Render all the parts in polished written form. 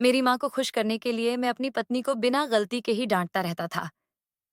मेरी माँ को खुश करने के लिए मैं अपनी पत्नी को बिना गलती के ही डांटता रहता था,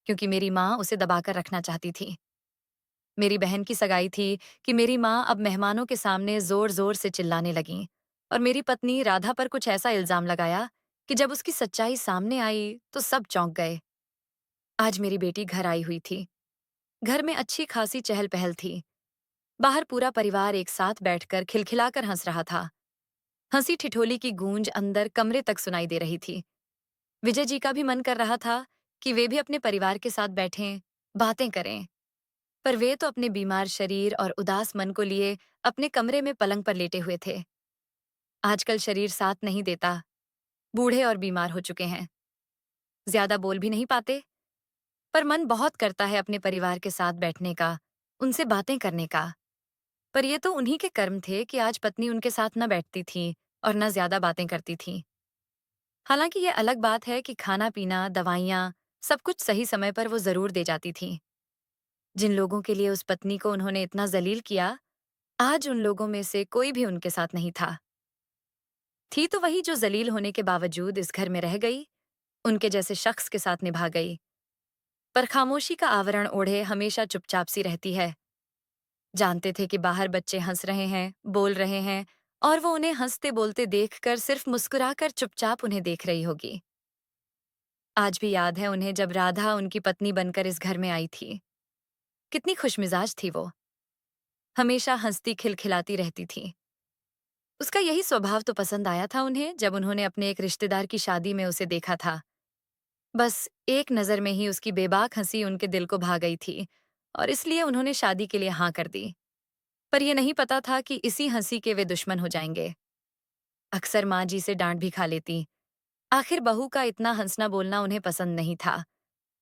क्योंकि मेरी माँ उसे दबाकर रखना चाहती थी। मेरी बहन की सगाई थी कि मेरी माँ अब मेहमानों के सामने जोर-जोर से चिल्लाने लगीं और मेरी पत्नी राधा पर कुछ ऐसा इल्ज़ाम लगाया कि जब उसकी सच्चाई सामने आई तो सब चौंक गए। आज मेरी बेटी घर आई हुई थी। घर में अच्छी खासी चहल-पहल थी। बाहर पूरा परिवार एक साथ बैठकर खिलखिलाकर हंस रहा था। हंसी ठिठोली की गूंज अंदर कमरे तक सुनाई दे रही थी। विजय जी का भी मन कर रहा था कि वे भी अपने परिवार के साथ बैठें, बातें करें। पर वे तो अपने बीमार शरीर और उदास मन को लिए अपने कमरे में पलंग पर लेटे हुए थे। आजकल शरीर साथ नहीं देता, बूढ़े और बीमार हो चुके हैं। ज्यादा बोल भी नहीं पाते, पर मन बहुत करता है अपने परिवार के साथ बैठने का, उनसे बातें करने का। पर ये तो उन्हीं के कर्म थे कि आज पत्नी उनके साथ न बैठती थी और न ज्यादा बातें करती थी। हालांकि ये अलग बात है कि खाना-पीना, दवाइयाँ, सब कुछ सही समय पर वो जरूर दे जाती थी। जिन लोगों के लिए उस पत्नी को उन्होंने इतना जलील किया, आज उन लोगों में से कोई भी उनके साथ नहीं था। थी तो वही जो जलील होने के बावजूद इस घर में रह गई, उनके जैसे शख्स के साथ निभा गई। पर खामोशी का आवरण ओढ़े हमेशा चुपचाप सी रहती है। जानते थे कि बाहर बच्चे हंस रहे हैं, बोल रहे हैं, और वो उन्हें हंसते बोलते देखकर सिर्फ मुस्कुराकर चुपचाप उन्हें देख रही होगी। आज भी याद है उन्हें जब राधा उनकी पत्नी बनकर इस घर में आई थी। कितनी खुशमिजाज थी वो, हमेशा हंसती खिलखिलाती रहती थी। उसका यही स्वभाव तो पसंद आया था उन्हें जब उन्होंने अपने एक रिश्तेदार की शादी में उसे देखा था। बस एक नजर में ही उसकी बेबाक हंसी उनके दिल को भा गई थी और इसलिए उन्होंने शादी के लिए हाँ कर दी। पर यह नहीं पता था कि इसी हंसी के वे दुश्मन हो जाएंगे। अक्सर माँ जी से डांट भी खा लेती। आखिर बहू का इतना हंसना बोलना उन्हें पसंद नहीं था।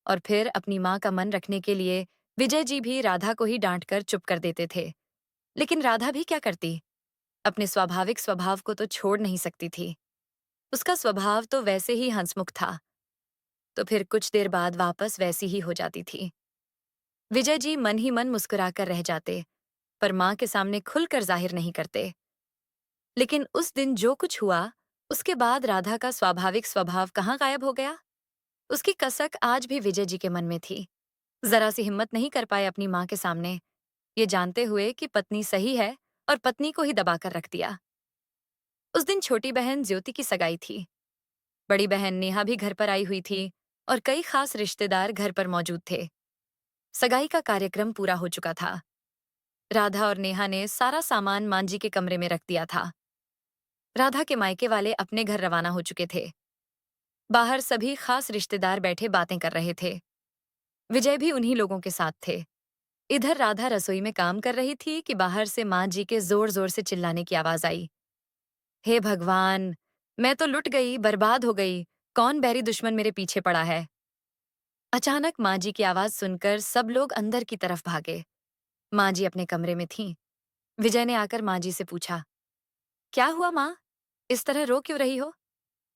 और फिर अपनी माँ का मन रखने के लिए विजय जी भी राधा को ही डांट कर चुप कर देते थे। लेकिन राधा भी क्या करती, अपने स्वाभाविक स्वभाव को तो छोड़ नहीं सकती थी। उसका स्वभाव तो वैसे ही हंसमुख था, तो फिर कुछ देर बाद वापस वैसी ही हो जाती थी। विजय जी मन ही मन मुस्कुराकर रह जाते, पर माँ के सामने खुलकर जाहिर नहीं करते। लेकिन उस दिन जो कुछ हुआ, उसके बाद राधा का स्वाभाविक स्वभाव कहाँ गायब हो गया? उसकी कसक आज भी विजय जी के मन में थी। जरा सी हिम्मत नहीं कर पाए अपनी माँ के सामने, ये जानते हुए कि पत्नी सही है, और पत्नी को ही दबाकर रख दिया। उस दिन छोटी बहन ज्योति की सगाई थी। बड़ी बहन नेहा भी घर पर आई हुई थी और कई खास रिश्तेदार घर पर मौजूद थे। सगाई का कार्यक्रम पूरा हो चुका था। राधा और नेहा ने सारा सामान मांझी के कमरे में रख दिया था। राधा के मायके वाले अपने घर रवाना हो चुके थे। बाहर सभी खास रिश्तेदार बैठे बातें कर रहे थे। विजय भी उन्हीं लोगों के साथ थे। इधर राधा रसोई में काम कर रही थी कि बाहर से माँ जी के जोर जोर से चिल्लाने की आवाज आई। हे भगवान! मैं तो लुट गई, बर्बाद हो गई। कौन बैरी दुश्मन मेरे पीछे पड़ा है? अचानक माँ जी की आवाज सुनकर सब लोग अंदर की तरफ भागे। माँ जी अपने कमरे में थीं। विजय ने आकर माँ जी से पूछा, क्या हुआ माँ? इस तरह रो क्यों रही हो?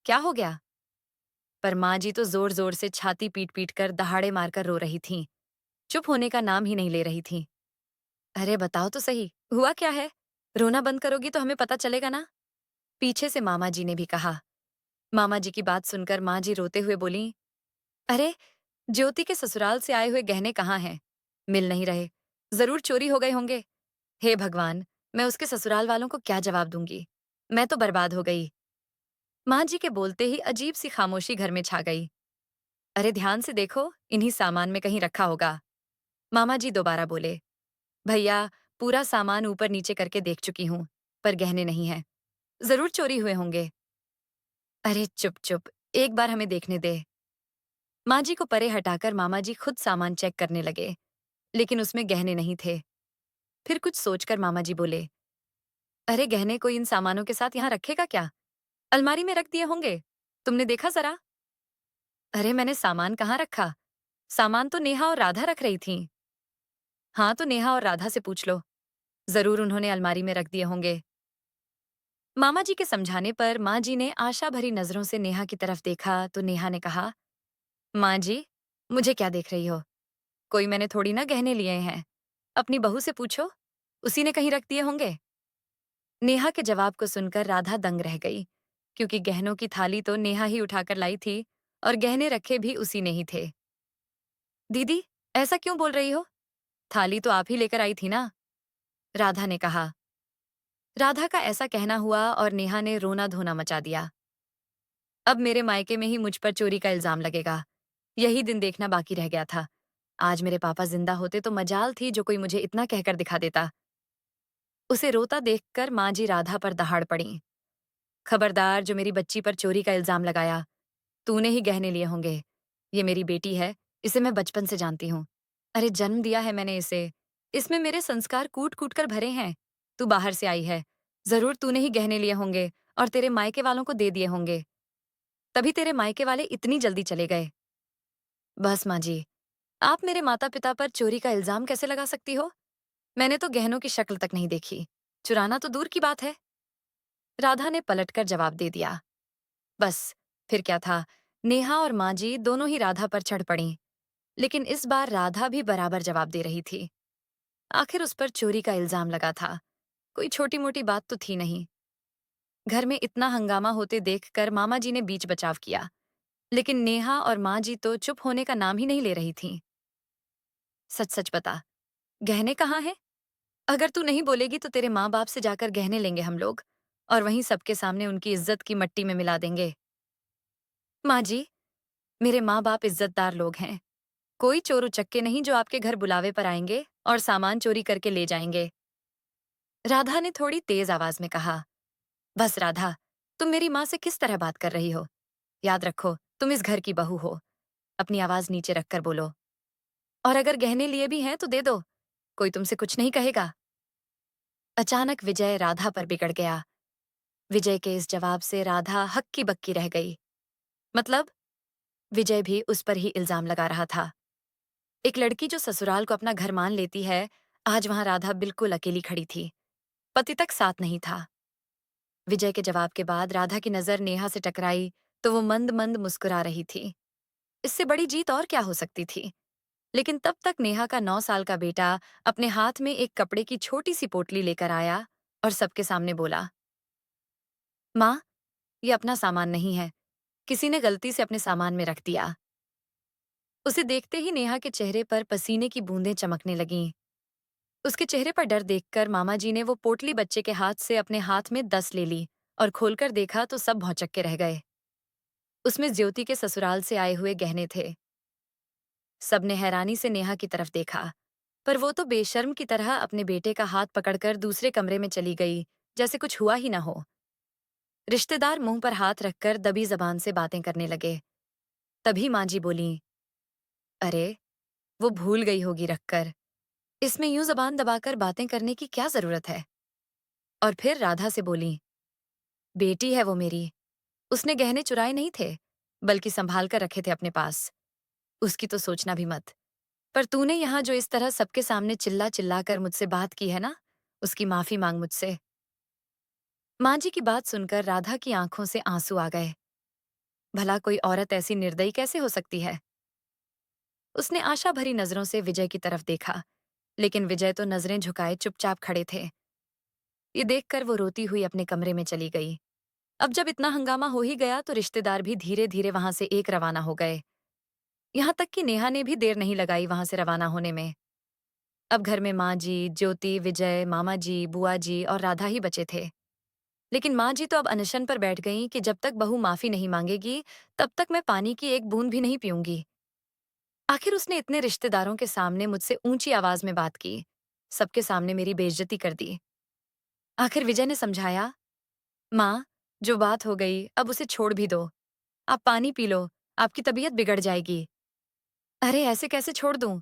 क्या हो गया? पर माँ जी तो जोर जोर से छाती पीट पीट कर दहाड़े मारकर रो रही थीं। चुप होने का नाम ही नहीं ले रही थीं। अरे बताओ तो सही, हुआ क्या है? रोना बंद करोगी तो हमें पता चलेगा ना? पीछे से मामा जी ने भी कहा। मामा जी की बात सुनकर माँ जी रोते हुए बोली, अरे, ज्योति के ससुराल से आए हुए गहने कहाँ हैं? मिल नहीं रहे। जरूर चोरी हो गए होंगे। हे भगवान, मैं उसके ससुराल वालों को क्या जवाब दूंगी? मैं तो बर्बाद हो गई। माँ जी के बोलते ही अजीब सी खामोशी घर में छा गई। अरे ध्यान से देखो, इन्हीं सामान में कहीं रखा होगा। मामा जी दोबारा बोले, भैया, पूरा सामान ऊपर नीचे करके देख चुकी हूँ, पर गहने नहीं है। जरूर चोरी हुए होंगे। अरे चुप चुप, एक बार हमें देखने दे। माँ जी को परे हटाकर मामा जी खुद सामान चेक करने लगे, लेकिन उसमें गहने नहीं थे। फिर कुछ सोचकर मामा जी बोले, अरे गहने कोई इन सामानों के साथ यहाँ रखेगा क्या? अलमारी में रख दिए होंगे। तुमने देखा जरा? अरे मैंने सामान कहाँ रखा? सामान तो नेहा और राधा रख रही थीं। हाँ तो नेहा और राधा से पूछ लो, जरूर उन्होंने अलमारी में रख दिए होंगे। मामा जी के समझाने पर माँ जी ने आशा भरी नजरों से नेहा की तरफ देखा तो नेहा ने कहा, माँ जी, मुझे क्या देख रही हो? कोई मैंने थोड़ी ना गहने लिए हैं। अपनी बहू से पूछो, उसी ने कहीं रख दिए होंगे। नेहा के जवाब को सुनकर राधा दंग रह गई, क्योंकि गहनों की थाली तो नेहा ही उठाकर लाई थी और गहने रखे भी उसी ने ही थे। दीदी, ऐसा क्यों बोल रही हो? थाली तो आप ही लेकर आई थी ना? राधा ने कहा। राधा का ऐसा कहना हुआ और नेहा ने रोना धोना मचा दिया। अब मेरे मायके में ही मुझ पर चोरी का इल्जाम लगेगा। यही दिन देखना बाकी रह गया था। आज मेरे पापा जिंदा होते तो मजाल थी जो कोई मुझे इतना कहकर दिखा देता। उसे रोता देखकर माँ जी राधा पर दहाड़ पड़ी। खबरदार, जो मेरी बच्ची पर चोरी का इल्जाम लगाया, तूने ही गहने लिए होंगे। ये मेरी बेटी है, इसे मैं बचपन से जानती हूँ। अरे जन्म दिया है मैंने इसे। इसमें मेरे संस्कार कूट कूट कर भरे हैं। तू बाहर से आई है, जरूर तूने ही गहने लिए होंगे और तेरे मायके वालों को दे दिए होंगे। तभी तेरे मायके वाले इतनी जल्दी चले गए। बस माँ जी, आप मेरे माता पिता पर चोरी का इल्जाम कैसे लगा सकती हो? मैंने तो गहनों की शक्ल तक नहीं देखी। चुराना तो दूर की बात है। राधा ने पलटकर जवाब दे दिया। बस, फिर क्या था। नेहा और माँ जी दोनों ही राधा पर चढ़ पड़ी। लेकिन इस बार राधा भी बराबर जवाब दे रही थी। आखिर उस पर चोरी का इल्जाम लगा था। कोई छोटी मोटी बात तो थी नहीं। घर में इतना हंगामा होते देखकर मामा जी ने बीच बचाव किया। लेकिन नेहा और माँ जी तो चुप होने का नाम ही नहीं ले रही थीं। सच सच बता, गहने कहाँ हैं? अगर तू नहीं बोलेगी तो तेरे माँ बाप से जाकर गहने लेंगे हम लोग और वहीं सबके सामने उनकी इज्जत की मट्टी में मिला देंगे। माँ जी, मेरे माँ बाप इज्जतदार लोग हैं। कोई चोर उचक्के नहीं जो आपके घर बुलावे पर आएंगे और सामान चोरी करके ले जाएंगे। राधा ने थोड़ी तेज आवाज में कहा। बस राधा, तुम मेरी माँ से किस तरह बात कर रही हो? याद रखो, तुम इस घर की बहू हो। अपनी आवाज नीचे रखकर बोलो। और अगर गहने लिए भी हैं तो दे दो, कोई तुमसे कुछ नहीं कहेगा। अचानक विजय राधा पर बिगड़ गया। विजय के इस जवाब से राधा हक्की बक्की रह गई। मतलब? विजय भी उस पर ही इल्जाम लगा रहा था। एक लड़की जो ससुराल को अपना घर मान लेती है, आज वहां राधा बिल्कुल अकेली खड़ी थी। पति तक साथ नहीं था। विजय के जवाब के बाद राधा की नजर नेहा से टकराई तो वो मंद मंद मुस्कुरा रही थी। इससे बड़ी जीत और क्या हो सकती थी। लेकिन तब तक नेहा का 9 साल का बेटा अपने हाथ में एक कपड़े की छोटी सी पोटली लेकर आया और सबके सामने बोला, माँ, ये अपना सामान नहीं है। किसी ने गलती से अपने सामान में रख दिया। उसे देखते ही नेहा के चेहरे पर पसीने की बूंदें चमकने लगीं। उसके चेहरे पर डर देखकर मामा जी ने वो पोटली बच्चे के हाथ से अपने हाथ में 10 ले ली और खोलकर देखा तो सब भौचक्के रह गए। उसमें ज्योति के ससुराल से आए हुए गहने थे। सबने हैरानी से नेहा की तरफ देखा, पर वो तो बेशर्म की तरह अपने बेटे का हाथ पकड़कर दूसरे कमरे में चली गई, जैसे कुछ हुआ ही ना हो। रिश्तेदार मुंह पर हाथ रखकर दबी जबान से बातें करने लगे। तभी माँ जी बोली, अरे, वो भूल गई होगी रखकर। इसमें यूं जबान दबाकर बातें करने की क्या जरूरत है? और फिर राधा से बोली, बेटी है वो मेरी। उसने गहने चुराए नहीं थे, बल्कि संभाल कर रखे थे अपने पास। उसकी तो सोचना भी मत। पर तूने यहाँ जो इस तरह सबके सामने चिल्ला चिल्ला कर मुझसे बात की है ना, उसकी माफी मांग मुझसे। माँ जी की बात सुनकर राधा की आंखों से आंसू आ गए। भला कोई औरत ऐसी निर्दयी कैसे हो सकती है? उसने आशा भरी नजरों से विजय की तरफ देखा, लेकिन विजय तो नजरें झुकाए चुपचाप खड़े थे। ये देखकर वो रोती हुई अपने कमरे में चली गई। अब जब इतना हंगामा हो ही गया तो रिश्तेदार भी धीरे धीरे वहां से एक रवाना हो गए। यहाँ तक कि नेहा ने भी देर नहीं लगाई वहां से रवाना होने में। अब घर में माँ जी, ज्योति, विजय, मामा जी, बुआ जी और राधा ही बचे थे। लेकिन माँ जी तो अब अनशन पर बैठ गईं कि जब तक बहू माफी नहीं मांगेगी, तब तक मैं पानी की एक बूंद भी नहीं पीऊंगी। आखिर उसने इतने रिश्तेदारों के सामने मुझसे ऊंची आवाज में बात की, सबके सामने मेरी बेइज्जती कर दी। आखिर विजय ने समझाया, माँ, जो बात हो गई अब उसे छोड़ भी दो। आप पानी पी लो, आपकी तबीयत बिगड़ जाएगी। अरे ऐसे कैसे छोड़ दूं?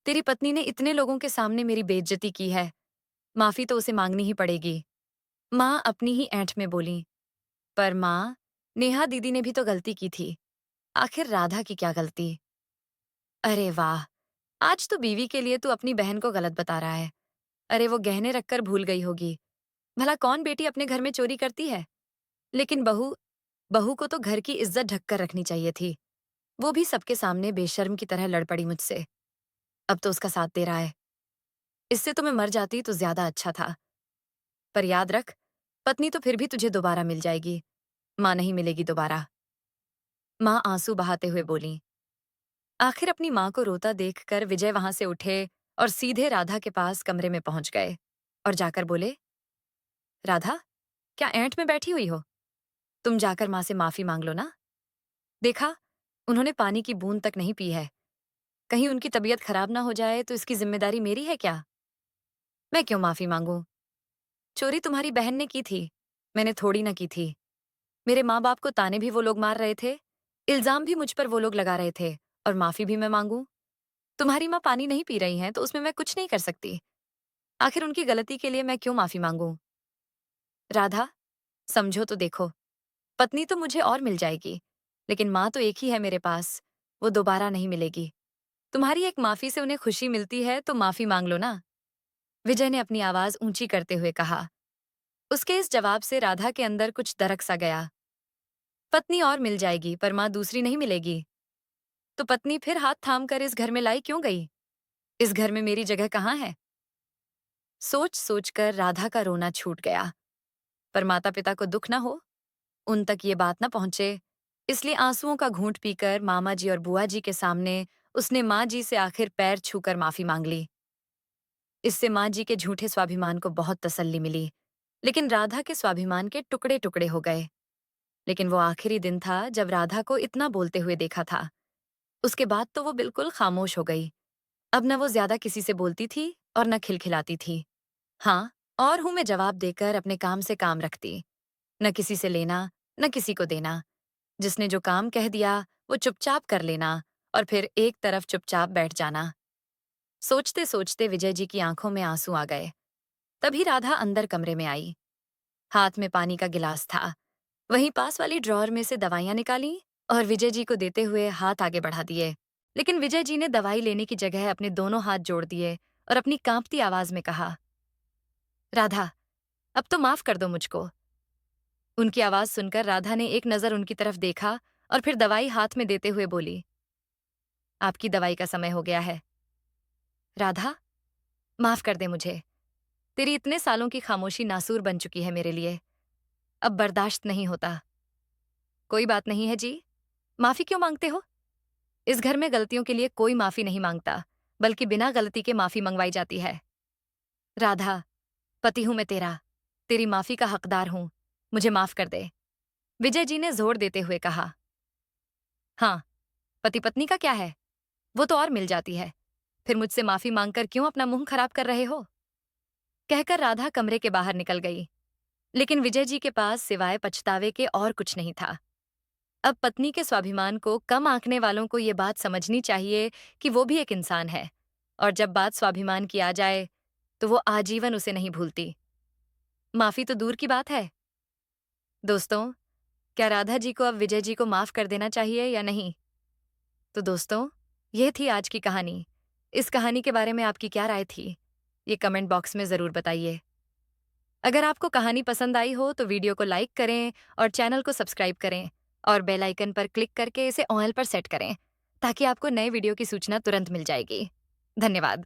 तेरी पत्नी ने इतने लोगों के सामने मेरी बेइज्जती की है, माफी तो उसे मांगनी ही पड़ेगी। माँ अपनी ही ऐंठ में बोली, पर माँ, नेहा दीदी ने भी तो गलती की थी। आखिर राधा की क्या गलती? अरे वाह, आज तो बीवी के लिए तू अपनी बहन को गलत बता रहा है। अरे वो गहने रखकर भूल गई होगी। भला कौन बेटी अपने घर में चोरी करती है? लेकिन बहू बहू को तो घर की इज्जत ढककर रखनी चाहिए थी। वो भी सबके सामने बेशर्म की तरह लड़ पड़ी मुझसे। अब तो उसका साथ दे रहा है। इससे तो मैं मर जाती तो ज्यादा अच्छा था। पर याद रख, पत्नी तो फिर भी तुझे दोबारा मिल जाएगी। माँ नहीं मिलेगी दोबारा। माँ आंसू बहाते हुए बोली। आखिर अपनी माँ को रोता देखकर विजय वहां से उठे और सीधे राधा के पास कमरे में पहुंच गए और जाकर बोले, राधा, क्या ऐंठ में बैठी हुई हो? तुम जाकर माँ से माफी मांग लो ना। देखा, उन्होंने पानी की बूंद तक नहीं पी है। कहीं उनकी तबीयत खराब ना हो जाए तो इसकी जिम्मेदारी मेरी है क्या? मैं क्यों माफी मांगू? चोरी तुम्हारी बहन ने की थी, मैंने थोड़ी ना की थी। मेरे माँ बाप को ताने भी वो लोग मार रहे थे, इल्जाम भी मुझ पर वो लोग लगा रहे थे, और माफी भी मैं मांगू? तुम्हारी माँ पानी नहीं पी रही हैं तो उसमें मैं कुछ नहीं कर सकती। आखिर उनकी गलती के लिए मैं क्यों माफी मांगू? राधा, समझो तो देखो, पत्नी तो मुझे और मिल जाएगी, लेकिन माँ तो एक ही है मेरे पास, वो दोबारा नहीं मिलेगी। तुम्हारी एक माफी से उन्हें खुशी मिलती है तो माफी मांग लो ना। विजय ने अपनी आवाज ऊंची करते हुए कहा। उसके इस जवाब से राधा के अंदर कुछ दरक सा गया। पत्नी और मिल जाएगी पर माँ दूसरी नहीं मिलेगी। तो पत्नी फिर हाथ थाम कर इस घर में लाई क्यों गई? इस घर में मेरी जगह कहाँ है? सोच सोचकर राधा का रोना छूट गया। पर माता पिता को दुख न हो, उन तक ये बात न पहुंचे, इसलिए आंसुओं का घूंट पीकर मामा जी और बुआ जी के सामने उसने माँ जी से आखिर पैर छूकर माफी मांग ली। इससे माँ जी के झूठे स्वाभिमान को बहुत तसल्ली मिली, लेकिन राधा के स्वाभिमान के टुकड़े टुकड़े हो गए। लेकिन वो आखिरी दिन था जब राधा को इतना बोलते हुए देखा था। उसके बाद तो वो बिल्कुल खामोश हो गई। अब न वो ज्यादा किसी से बोलती थी और न खिलखिलाती थी। हाँ, और हूं मैं जवाब देकर अपने काम से काम रखती। न किसी से लेना, न किसी को देना। जिसने जो काम कह दिया, वो चुपचाप कर लेना और फिर एक तरफ चुपचाप बैठ जाना। सोचते सोचते विजय जी की आंखों में आंसू आ गए। तभी राधा अंदर कमरे में आई। हाथ में पानी का गिलास था। वहीं पास वाली ड्रॉअर में से दवाइयां निकाली और विजय जी को देते हुए हाथ आगे बढ़ा दिए। लेकिन विजय जी ने दवाई लेने की जगह अपने दोनों हाथ जोड़ दिए और अपनी कांपती आवाज में कहा, राधा, अब तो माफ कर दो मुझको। उनकी आवाज सुनकर राधा ने एक नजर उनकी तरफ देखा और फिर दवाई हाथ में देते हुए बोली, आपकी दवाई का समय हो गया है। राधा, माफ कर दे मुझे। तेरी इतने सालों की खामोशी नासूर बन चुकी है मेरे लिए। अब बर्दाश्त नहीं होता। कोई बात नहीं है जी। माफी क्यों मांगते हो? इस घर में गलतियों के लिए कोई माफी नहीं मांगता, बल्कि बिना गलती के माफी मंगवाई जाती है। राधा, पति हूं मैं तेरा, तेरी माफी का हकदार हूं, मुझे माफ कर दे। विजय जी ने जोर देते हुए कहा। हाँ, पति पत्नी का क्या है? वो तो और मिल जाती है। फिर मुझसे माफी मांगकर क्यों अपना मुंह खराब कर रहे हो? कहकर राधा कमरे के बाहर निकल गई। लेकिन विजय जी के पास सिवाय पछतावे के और कुछ नहीं था। अब पत्नी के स्वाभिमान को कम आंकने वालों को ये बात समझनी चाहिए कि वो भी एक इंसान है, और जब बात स्वाभिमान की आ जाए तो वो आजीवन उसे नहीं भूलती। माफी तो दूर की बात है। दोस्तों, क्या राधा जी को अब विजय जी को माफ कर देना चाहिए या नहीं? तो दोस्तों, ये थी आज की कहानी। इस कहानी के बारे में आपकी क्या राय थी? ये कमेंट बॉक्स में जरूर बताइए। अगर आपको कहानी पसंद आई हो तो वीडियो को लाइक करें और चैनल को सब्सक्राइब करें और बेल आइकन पर क्लिक करके इसे ऑल पर सेट करें ताकि आपको नए वीडियो की सूचना तुरंत मिल जाएगी। धन्यवाद।